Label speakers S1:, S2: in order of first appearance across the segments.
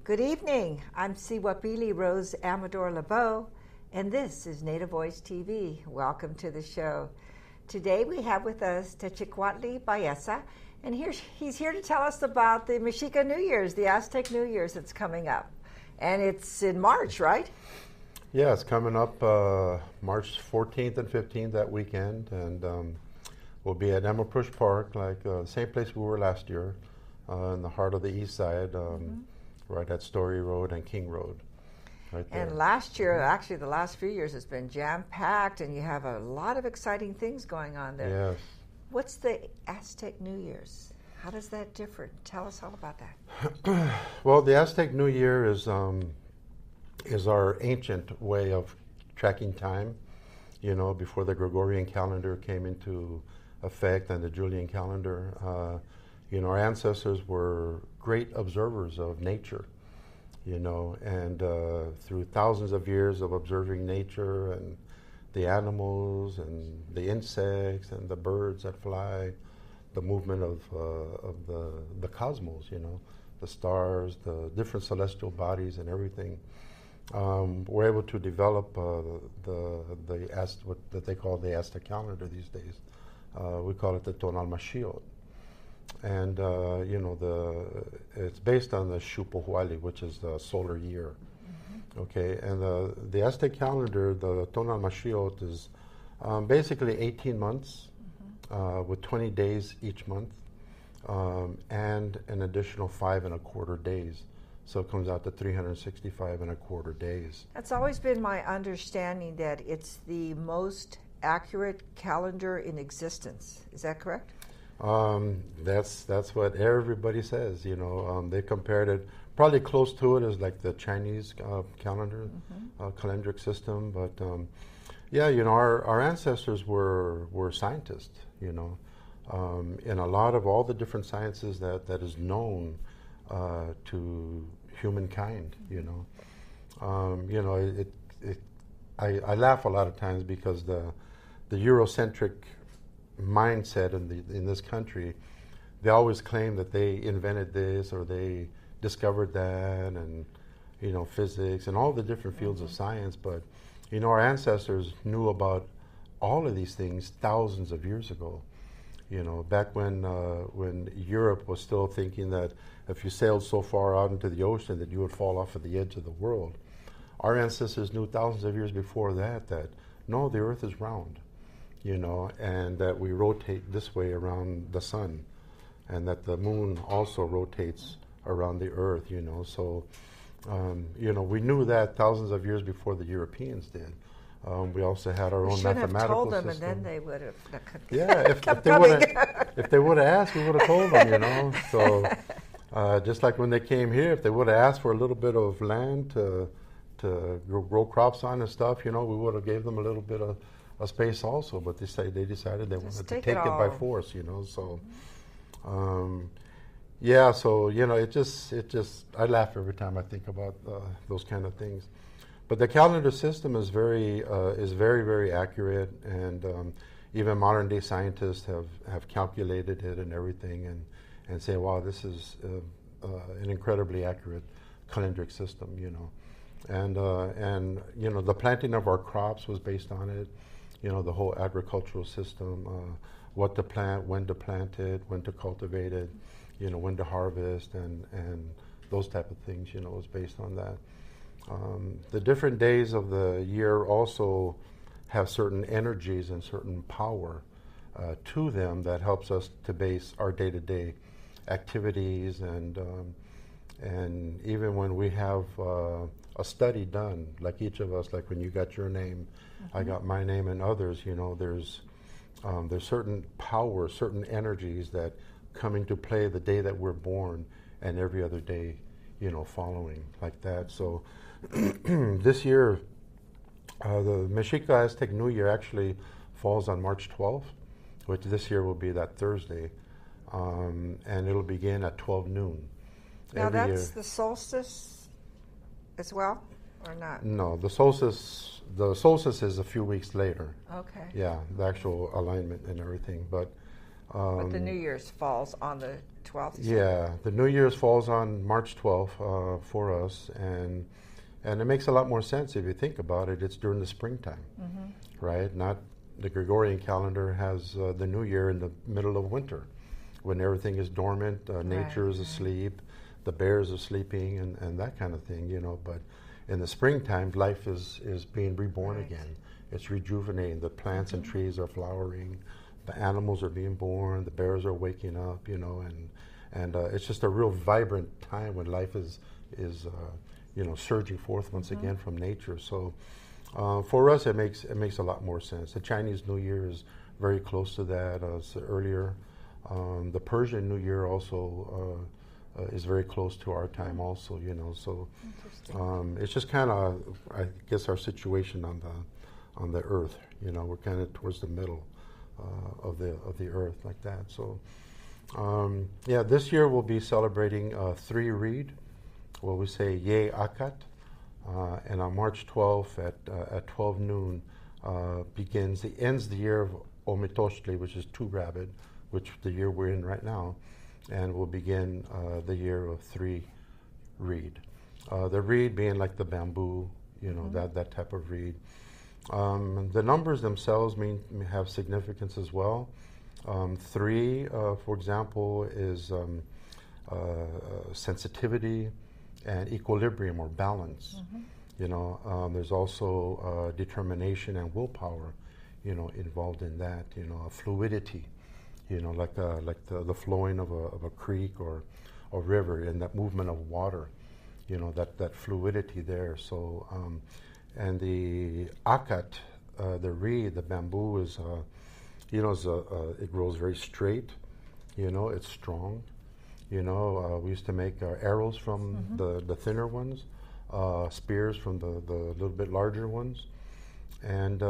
S1: Good evening. I'm Cihuapilli Rose Amador LeBeau, and this is Native Voice TV. Welcome to the show. Today we have with us Techicuautli Baeza, and he's here to tell us about the Mexica New Year's, the Aztec New Year's that's coming up. And it's in March, right?
S2: Yeah, it's coming up March 14th and 15th that weekend, and we'll be at Emma-Push Park, like same place we were last year, in the heart of the east side, right at Story Road and King Road. Right there.
S1: And last year, actually the last few years, it's been jam-packed, and you have a lot of exciting things going on there.
S2: Yes.
S1: What's the Aztec New Year's? How does that differ? Tell us all about that.
S2: Well, the Aztec New Year is our ancient way of tracking time, you know, before the Gregorian calendar came into effect and the Julian calendar. You know, our ancestors were great observers of nature, you know, and through thousands of years of observing nature and the animals and the insects and the birds that fly, the movement of the cosmos, you know, the stars, the different celestial bodies and everything, we're able to develop what they call the Aztec calendar these days. We call it the Tonal Mashiot. And, you know, it's based on the Cihuapilli, which is the solar year. Mm-hmm. Okay, and the Aztec calendar, the Tonal Mashiot, is basically 18 months with 20 days each month and an additional 5 1/4 days. So it comes out to 365 1/4 days.
S1: That's always been my understanding, that it's the most accurate calendar in existence. Is that correct?
S2: That's what everybody says, you know. They compared it, probably close to it is like the Chinese calendar, calendric system. But yeah, you know, our ancestors were scientists, you know, in a lot of all the different sciences that is known to humankind, you know. You know, I laugh a lot of times because the Eurocentric mindset in this country, they always claim that they invented this or they discovered that, and you know, physics and all the different fields of science. But you know, our ancestors knew about all of these things thousands of years ago. You know, back when Europe was still thinking that if you sailed so far out into the ocean that you would fall off of the edge of the world, our ancestors knew thousands of years before that no, the Earth is round. You know, and that we rotate this way around the sun, and that the moon also rotates around the earth, you know. So, you know, we knew that thousands of years before the Europeans did. We also had our own mathematical system. We should have told them,
S1: and then they would have
S2: yeah, if they would have asked, we would have told them, you know. So, just like when they came here, if they would have asked for a little bit of land to grow crops on and stuff, you know, we would have gave them a little bit of a space also, but they decided they wanted to take it by force, you know. So, yeah. So you know, it just I laugh every time I think about those kind of things. But the calendar system is very very accurate, and even modern day scientists have calculated it and everything, and say, wow, this is an incredibly accurate calendric system, you know. And you know, the planting of our crops was based on it. You know, the whole agricultural system, what to plant, when to plant it, when to cultivate it, you know, when to harvest, and those type of things, you know, was based on that. The different days of the year also have certain energies and certain power to them that helps us to base our day-to-day activities, and even when we have a study done, like each of us, like when you got your name, I got my name, and others, you know, there's certain power, certain energies that come into play the day that we're born and every other day, you know, following like that. So this year, the Mexica Aztec New Year actually falls on March 12th, which this year will be that Thursday, and it'll begin at 12 noon.
S1: Now that's the solstice as well, or not?
S2: No, the solstice is a few weeks later.
S1: Okay.
S2: Yeah, the actual alignment and everything, but
S1: the New Year's falls on the 12th.
S2: Yeah, the New Year's falls on March 12th for us, and it makes a lot more sense if you think about it. It's during the springtime, right? Not the Gregorian calendar has the New Year in the middle of winter, when everything is dormant, nature is asleep, the bears are sleeping, and that kind of thing, you know. But in the springtime, life is being reborn again. It's rejuvenating. The plants and trees are flowering. The animals are being born. The bears are waking up, you know, and it's just a real vibrant time when life is you know, surging forth once again from nature. So for us, it makes a lot more sense. The Chinese New Year is very close to that. It's earlier. The Persian New Year also is very close to our time, also. You know, so it's just kind of, I guess, our situation on the Earth. You know, we're kind of towards the middle of the Earth, like that. So yeah, this year we'll be celebrating 3 Reed. Well, we say Ye Akat, and on March 12th at 12 noon ends the year of Omitoshli, which is 2 Rabbit, which the year we're in right now, and we'll begin the year of 3 Reed. The reed being like the bamboo, you know, that type of reed. The numbers themselves have significance as well. 3, for example, is sensitivity and equilibrium or balance. You know, there's also determination and willpower, you know, involved in that. You know, fluidity, you know, like the flowing of a creek or a river, and that movement of water, you know, that fluidity there. So, and the akat, the reed, the bamboo is, you know, it grows very straight. You know, it's strong. You know, we used to make arrows from the thinner ones, spears from the little bit larger ones. And,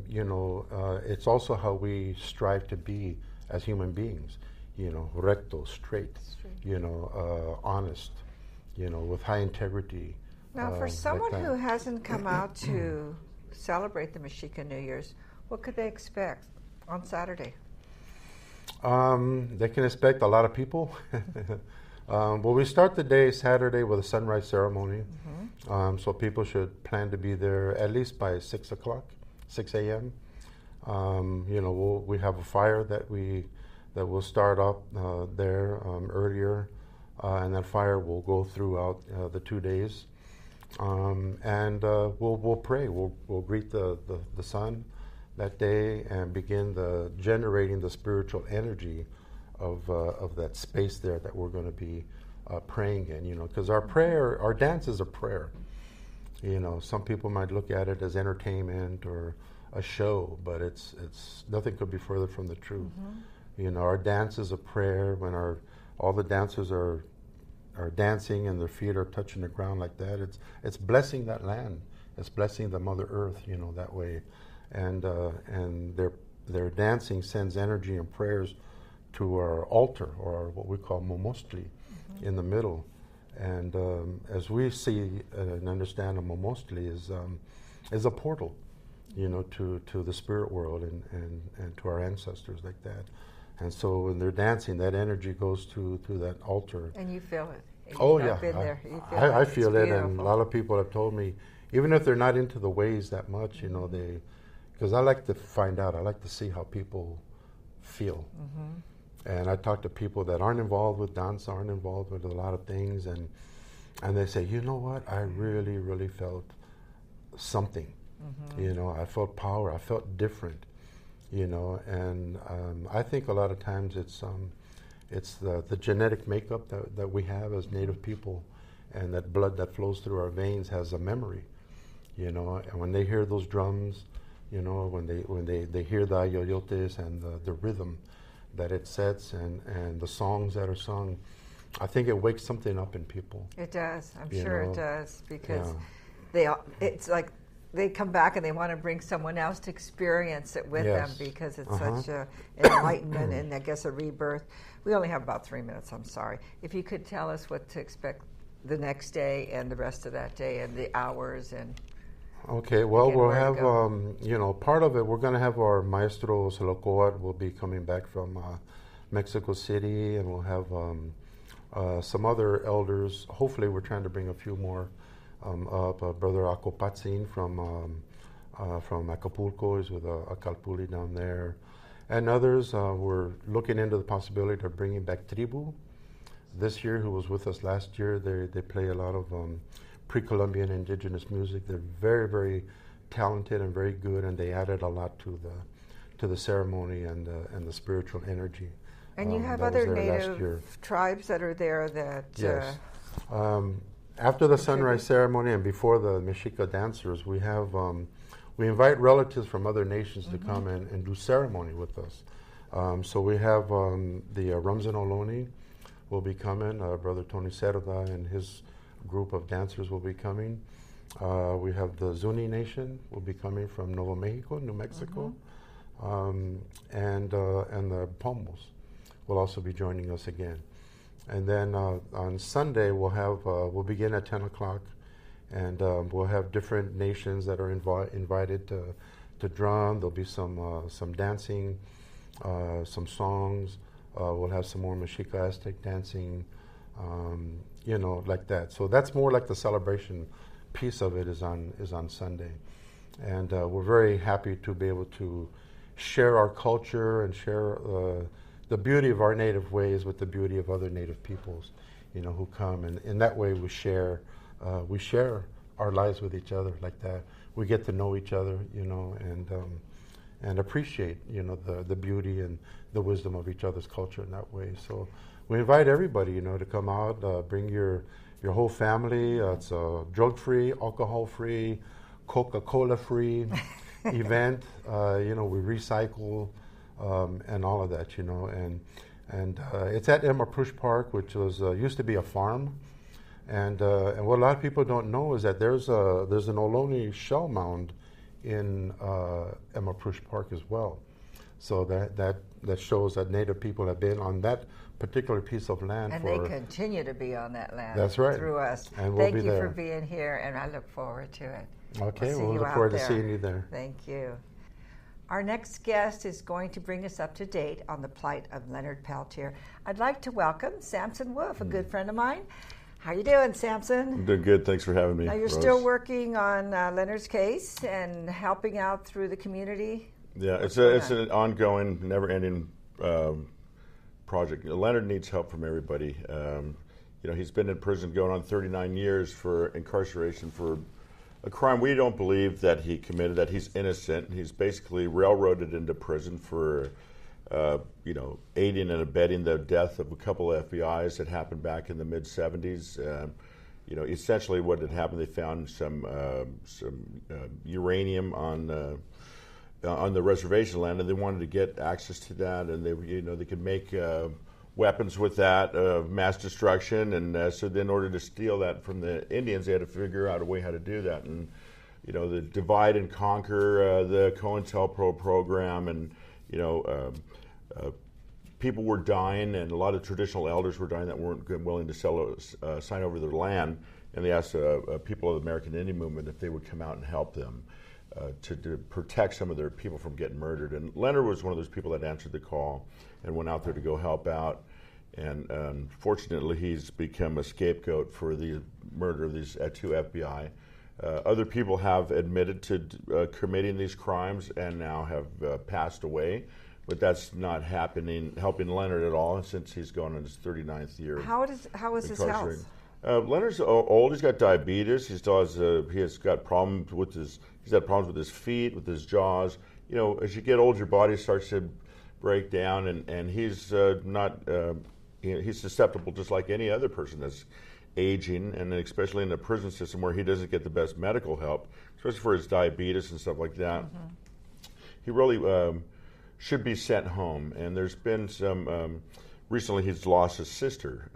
S2: you know, it's also how we strive to be as human beings, you know, recto, straight. You know, honest, you know, with high integrity.
S1: Now, for someone
S2: like
S1: who hasn't come out to celebrate the Mexica New Year's, what could they expect on Saturday?
S2: They can expect a lot of people. Well, we start the day Saturday with a sunrise ceremony, so people should plan to be there at least by 6 a.m. You know, we have a fire that will start up there earlier, and that fire will go throughout the 2 days. And we'll pray. We'll greet the sun that day and begin generating the spiritual energy of that space there that we're going to be praying in. You know, because our dance is a prayer. You know, some people might look at it as entertainment or a show, but it's nothing could be further from the truth. You know, our dance is a prayer. When all the dancers are dancing and their feet are touching the ground like that, it's blessing that land. It's blessing the Mother Earth, you know, that way. And their dancing sends energy and prayers to our altar, or what we call momostli, in the middle. And as we see and understand, a momostli is a portal, you know, to the spirit world and to our ancestors, like that. And so when they're dancing, that energy goes to that altar.
S1: And you feel it.
S2: I've
S1: been there.
S2: I feel it,
S1: beautiful.
S2: and a lot of people have told me, even if they're not into the ways that much, you know, because I like to find out, I like to see how people feel. And I talk to people that aren't involved with dance, aren't involved with a lot of things, and they say, you know what, I really, really felt something. You know, I felt power, I felt different, you know, and I think a lot of times it's the genetic makeup that we have as Native people, and that blood that flows through our veins has a memory, you know. And when they hear those drums, you know, when they hear the ayoyotes and the rhythm that it sets and the songs that are sung, I think it wakes something up in people.
S1: It does. I'm sure it does, because
S2: Yeah.
S1: it's like they come back and they want to bring someone else to experience it with them, because it's such an enlightenment and, I guess, a rebirth. We only have about 3 minutes, I'm sorry. If you could tell us what to expect the next day and the rest of that day and the hours and...
S2: Okay, well, we'll have, you know, part of it, we're going to have our maestro Solocoat will be coming back from Mexico City, and we'll have some other elders. Hopefully, we're trying to bring a few more up. Brother Acopatzin from Acapulco is with a Calpuli down there. And others, we're looking into the possibility of bringing back Tribu this year, who was with us last year. They play a lot of pre-Columbian indigenous music. They're very, very talented and very good, and they added a lot to the ceremony and the spiritual energy.
S1: And you have other native tribes that are there that...
S2: Yes. After the sunrise ceremony and before the Mexica dancers, we invite relatives from other nations to come and do ceremony with us. So we have the Rumsen Oloni will be coming. Brother Tony Cerda and his group of dancers will be coming. We have the Zuni Nation will be coming from Nuevo Mexico, New Mexico, and the Pomos will also be joining us again. And then on Sunday we'll begin at 10 o'clock, and we'll have different nations that are invited to drum. There'll be some dancing, some songs. We'll have some more Mexica Aztec dancing, like that. So that's more like the celebration piece of it is on Sunday, and we're very happy to be able to share our culture and share the beauty of our native ways with the beauty of other native peoples, who come, and in that way we share our lives with each other like that. We get to know each other, and appreciate, the beauty and the wisdom of each other's culture in that way. So we invite everybody, to come out, bring your whole family. It's a drug-free, alcohol-free, Coca-Cola-free event. We recycle and all of that, and it's at Emma Prush Park, which was used to be a farm. And what a lot of people don't know is that there's an Ohlone shell mound in Emma Prush Park as well. So that shows that Native people have been on that particular piece of land.
S1: And they continue to be on that land.
S2: That's right.
S1: Through us.
S2: And we'll
S1: Thank
S2: be
S1: you
S2: there.
S1: for being here, and I look forward to it.
S2: Okay, we'll look forward to seeing you there.
S1: Thank you. Our next guest is going to bring us up to date on the plight of Leonard Peltier. I'd like to welcome Sampson Wolfe, a good friend of mine. How you doing, Sampson?
S3: I'm doing good. Thanks for having me.
S1: Now, you're
S3: Rose.
S1: still working on Leonard's case and helping out through the community?
S3: Yeah, it's an ongoing, never-ending project. Leonard needs help from everybody. He's been in prison going on 39 years for incarceration for a crime we don't believe that he committed, that he's innocent. He's basically railroaded into prison for aiding and abetting the death of a couple of FBI's that happened back in the mid-'70s. Essentially what had happened, they found some uranium on the reservation land, and they wanted to get access to that, and they could make weapons with that, mass destruction, and so then in order to steal that from the Indians, they had to figure out a way how to do that, and the divide and conquer, the COINTELPRO program, and people were dying, and a lot of traditional elders were dying that weren't willing to sign over their land, and they asked people of the American Indian movement if they would come out and help them to protect some of their people from getting murdered. And Leonard was one of those people that answered the call and went out there to go help out. And unfortunately, he's become a scapegoat for the murder of these two FBI. Other people have admitted to committing these crimes and now have passed away. But that's not helping Leonard at all since he's gone on his 39th year.
S1: How is his health?
S3: Leonard's old. He's got diabetes. He still has got problems with his feet, with his jaws. As you get old, your body starts to break down, and he's he's susceptible just like any other person that's aging, and especially in the prison system where he doesn't get the best medical help, especially for his diabetes and stuff like that. He really should be sent home. And there's been some recently he's lost his sister.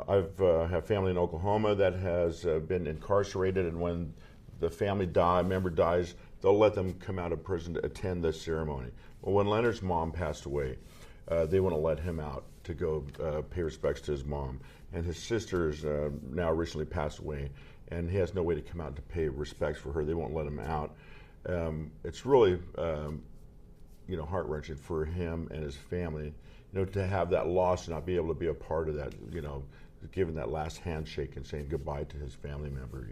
S3: I've have family in Oklahoma that has been incarcerated, and when the family member dies, they'll let them come out of prison to attend the ceremony. Well, when Leonard's mom passed away, they want to let him out to go pay respects to his mom. And his sister's now recently passed away, and he has no way to come out to pay respects for her. They won't let him out. It's really heart-wrenching for him and his family, to have that loss and not be able to be a part of that, giving that last handshake and saying goodbye to his family member,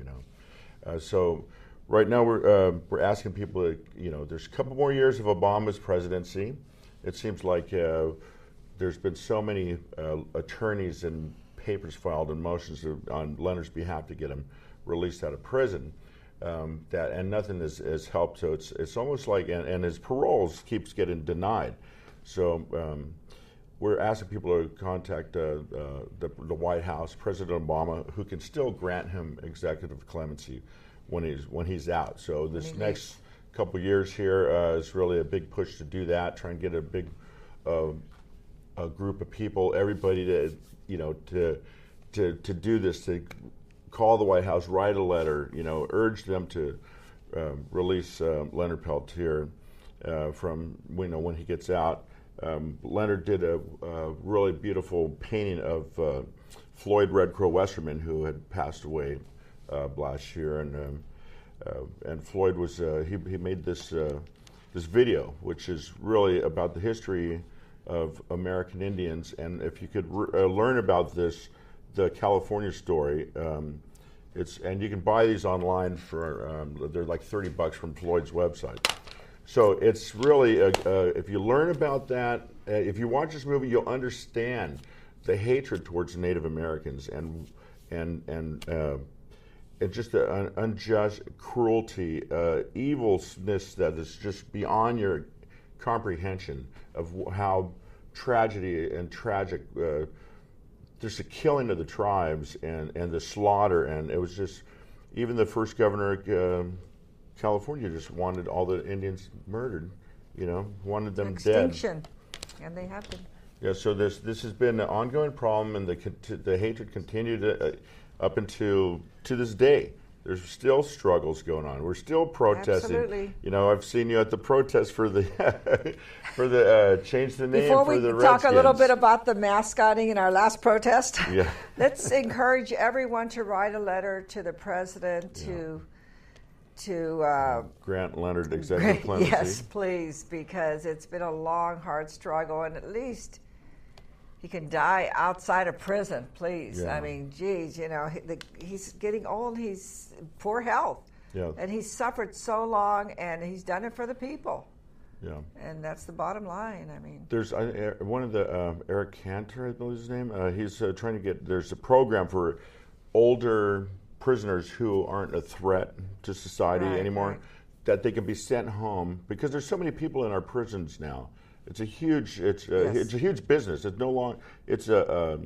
S3: So right now we're asking people to, there's a couple more years of Obama's presidency. It seems like there's been so many attorneys and papers filed and motions on Leonard's behalf to get him released out of prison. And nothing has helped. So it's almost like, and his paroles keeps getting denied. So we're asking people to contact the White House, President Obama, who can still grant him executive clemency when he's out. So this next couple years here is really a big push to do that. Try and get a big a group of people, everybody to do this, to call the White House, write a letter, urge them to release Leonard Peltier from when he gets out. Leonard did a really beautiful painting of Floyd Red Crow Westerman, who had passed away last year, and Floyd was he made this video, which is really about the history of American Indians. And if you could learn about the California story, and you can buy these online for they're like $30 from Floyd's website. So it's really if you learn about that, if you watch this movie, you'll understand the hatred towards Native Americans and just an unjust cruelty, evilness that is just beyond your comprehension of how tragedy and tragic. Just the killing of the tribes and the slaughter, and it was just, even the first governor of California just wanted all the Indians murdered, wanted them
S1: Extinction.
S3: dead.
S1: And they have been.
S3: Yeah, so this has been an ongoing problem, and the hatred continued up until to this day. There's still struggles going on. We're still protesting.
S1: Absolutely.
S3: I've seen you at the protest for the change the name
S1: Before
S3: for the Redskins.
S1: Before we talk a little bit about the mascotting in our last protest,
S3: yeah.
S1: Let's encourage everyone to write a letter to the president to
S3: grant Leonard executive clemency.
S1: Yes, please, because it's been a long, hard struggle, and at least he can die outside of prison, please.
S3: Yeah.
S1: I mean, geez, he's getting old. He's poor health.
S3: Yeah.
S1: And he's suffered so long, and he's done it for the people.
S3: Yeah.
S1: And that's the bottom line. I mean,
S3: there's one of the Eric Cantor, I believe his name. He's trying to get. There's a program for older prisoners who aren't a threat to society anymore, that they can be sent home, because there's so many people in our prisons now. It's a huge business. It's no longer. It's a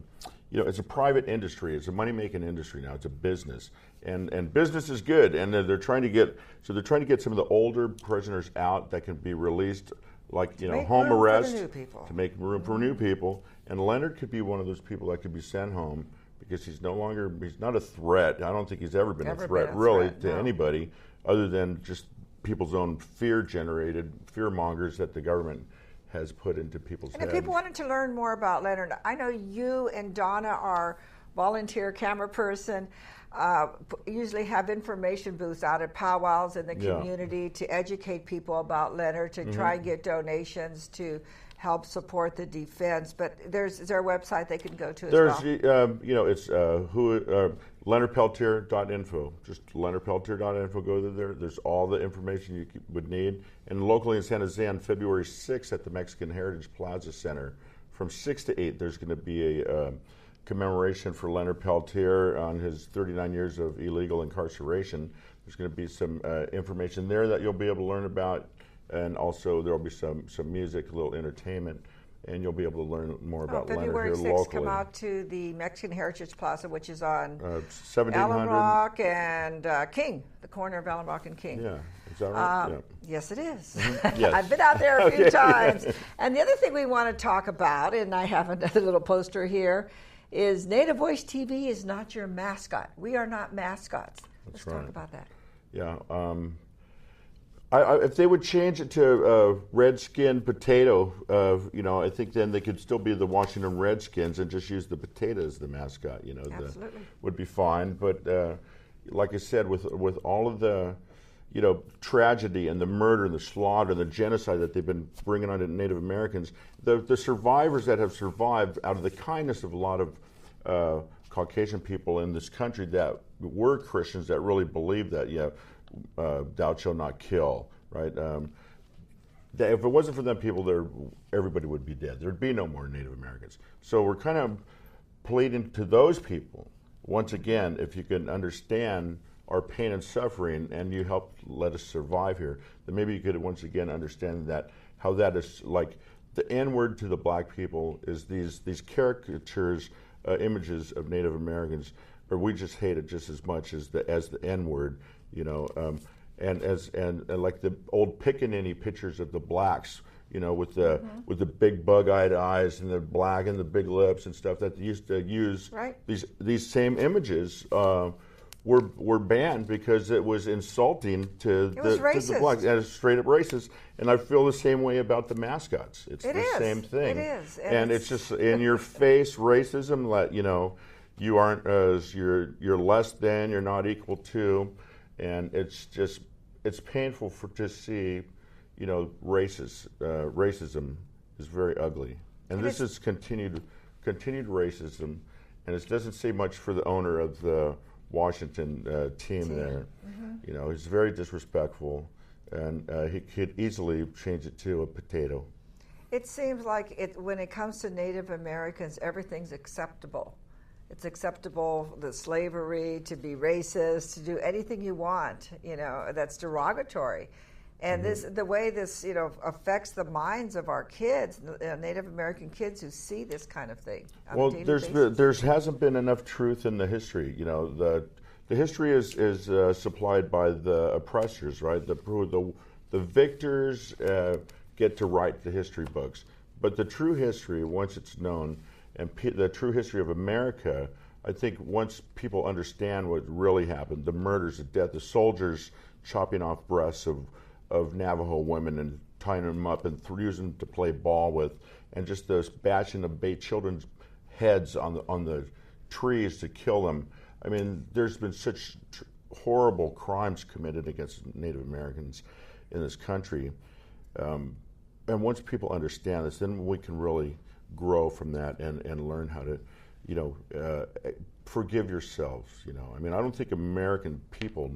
S3: private industry. It's a money-making industry now. It's a business, and business is good. And they're trying to get some of the older prisoners out that can be released, like home arrest, to make room for new people. And Leonard could be one of those people that could be sent home, because he's not a threat. I don't think he's ever been a threat to anybody, other than just people's own fear-generated fear mongers that the government has put into people's heads.
S1: And if people wanted to learn more about Leonard, I know you and Donna are volunteer camera person, usually have information booths out at powwows in the community to educate people about Leonard, to try and get donations to help support the defense. But is there a website they can go to as well?
S3: It's LeonardPeltier.info. Just LeonardPeltier.info. Go there. There's all the information you would need. And locally in San Jose on February 6th at the Mexican Heritage Plaza Center, from 6 to 8, there's going to be a commemoration for Leonard Peltier on his 39 years of illegal incarceration. There's going to be some information there that you'll be able to learn about. And also there will be some music, a little entertainment, and you'll be able to learn more about Leonard here locally.
S1: February 6th, come out to the Mexican Heritage Plaza, which is on
S3: 1700
S1: Allen Rock and King, the corner of Allen Rock and King.
S3: Yeah, is that right?
S1: Yes, it is.
S3: Yes.
S1: I've been out there a few times. And the other thing we want to talk about, and I have another little poster here, is Native Voice TV is not your mascot. We are not mascots. Let's talk about that.
S3: Yeah. If they would change it to Redskin Potato, I think then they could still be the Washington Redskins and just use the potato as the mascot.
S1: Absolutely.
S3: Would be fine. But like I said, with all of the, tragedy and the murder and the slaughter and the genocide that they've been bringing on to Native Americans, the survivors that have survived out of the kindness of a lot of Caucasian people in this country that were Christians that really believed that, thou shalt not kill, right? That if it wasn't for them people, everybody would be dead. There'd be no more Native Americans. So we're kind of pleading to those people, once again, if you can understand our pain and suffering and you help let us survive here, then maybe you could once again understand that how that is like the N-word to the black people is these caricatures, images of Native Americans, or we just hate it just as much as the N-word, and like the old pickaninny pictures of the blacks, with the big bug-eyed eyes and the black and the big lips and stuff that they used to use.
S1: Right.
S3: These same images were banned because it was insulting to the blacks, and it's straight up racist. And I feel the same way about the mascots. It's the same thing.
S1: It is,
S3: and it's just in your face racism. You aren't you're less than, you're not equal to, and it's painful to see. Racism is very ugly, and this is continued racism, and it doesn't say much for the owner of the Washington team there. Mm-hmm. He's very disrespectful, and he could easily change it to a potato.
S1: It seems like when it comes to Native Americans, everything's acceptable. It's acceptable, the slavery, to be racist, to do anything you want, that's derogatory. And the way this, affects the minds of our kids, Native American kids who see this kind of thing.
S3: Well, there hasn't been enough truth in the history. The history is supplied by the oppressors, right? The victors get to write the history books, but the true history, once it's known, and the true history of America, I think once people understand what really happened, the murders, the death, the soldiers chopping off breasts of Navajo women and tying them up and using them to play ball with, and just those bashing of children's heads on the trees to kill them. I mean, there's been such horrible crimes committed against Native Americans in this country. And once people understand this, then we can really grow from that and learn how to, forgive yourselves. I mean, I don't think American people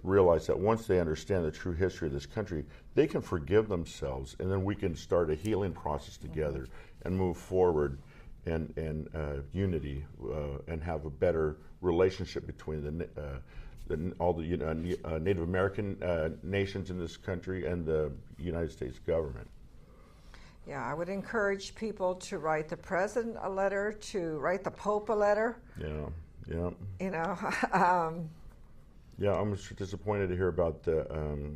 S3: realize that once they understand the true history of this country, they can forgive themselves, and then we can start a healing process together and move forward and unity and have a better relationship between all the Native American nations in this country and the United States government.
S1: Yeah, I would encourage people to write the president a letter, to write the Pope a letter.
S3: Yeah. Yeah, I'm disappointed to hear about the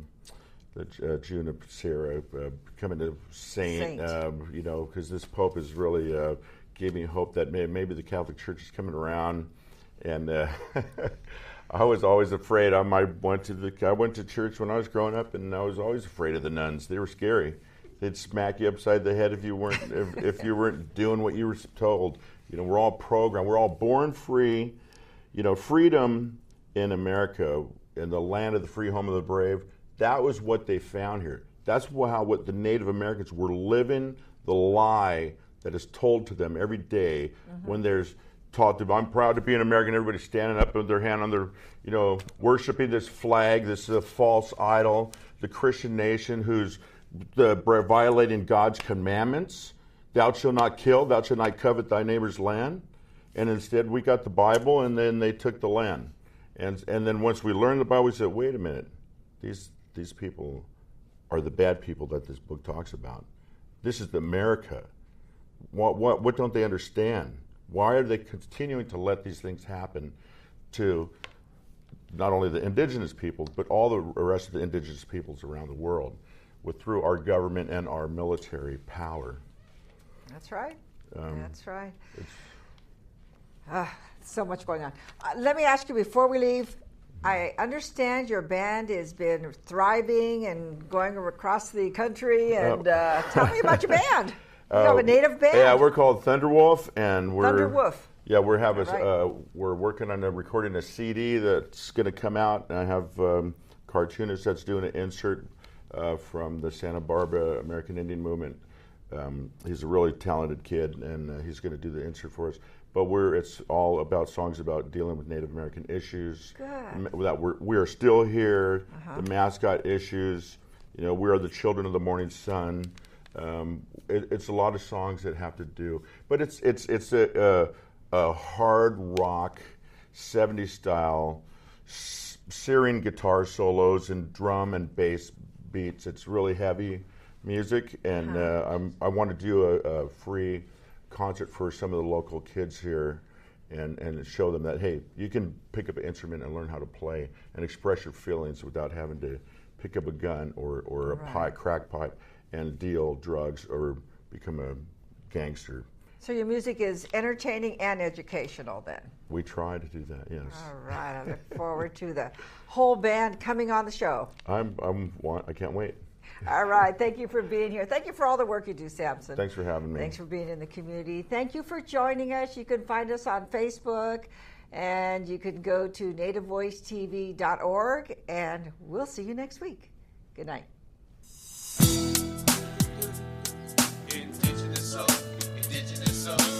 S3: Junipero becoming a saint. Because this Pope is really gave me hope that maybe the Catholic Church is coming around. And I was always afraid. I went to church when I was growing up, and I was always afraid of the nuns. They were scary. They'd smack you upside the head if you weren't doing what you were told. We're all programmed. We're all born free. Freedom in America, in the land of the free, home of the brave, that was what they found here. That's what the Native Americans were living, the lie that is told to them every day when there's taught to them, I'm proud to be an American, everybody's standing up with their hand on their, worshiping this flag, this false idol, the Christian nation who's violating God's commandments. Thou shalt not kill, thou shalt not covet thy neighbor's land. And instead we got the Bible, and then they took the land. And then once we learned the Bible, we said, wait a minute, these people are the bad people that this book talks about. This is the America. What don't they understand? Why are they continuing to let these things happen to not only the indigenous peoples, but all the rest of the indigenous peoples around the world through our government and our military power?
S1: That's right. That's right. So much going on. Let me ask you before we leave, I understand your band has been thriving and going across the country, and tell me about your band. You have a native band?
S3: Yeah, we're called Thunder Wolfe, and
S1: Thunder Wolfe.
S3: Yeah, we're working on recording a CD that's going to come out, and I have cartoonist that's doing an insert from the Santa Barbara American Indian Movement. He's a really talented kid, and he's going to do the insert for us. But it's all about songs about dealing with Native American issues.
S1: Good.
S3: That we are still here. The mascot issues. You know, we are the children of the morning sun. It's a lot of songs that have to do, but it's a hard rock, 70s style, searing guitar solos and drum and bass beats. It's really heavy music, and I want to do a free concert for some of the local kids here and show them that, hey, you can pick up an instrument and learn how to play and express your feelings without having to pick up a gun or a crack pipe and deal drugs or become a gangster.
S1: So your music is entertaining and educational then?
S3: We try to do that, yes.
S1: All right, I look forward to the whole band coming on the show.
S3: I can't wait.
S1: All right, thank you for being here. Thank you for all the work you do, Sampson.
S3: Thanks for having me.
S1: Thanks for being in the community. Thank you for joining us. You can find us on Facebook, and you can go to nativevoicetv.org, and we'll see you next week. Good night.
S4: Indigenous soul, indigenous soul.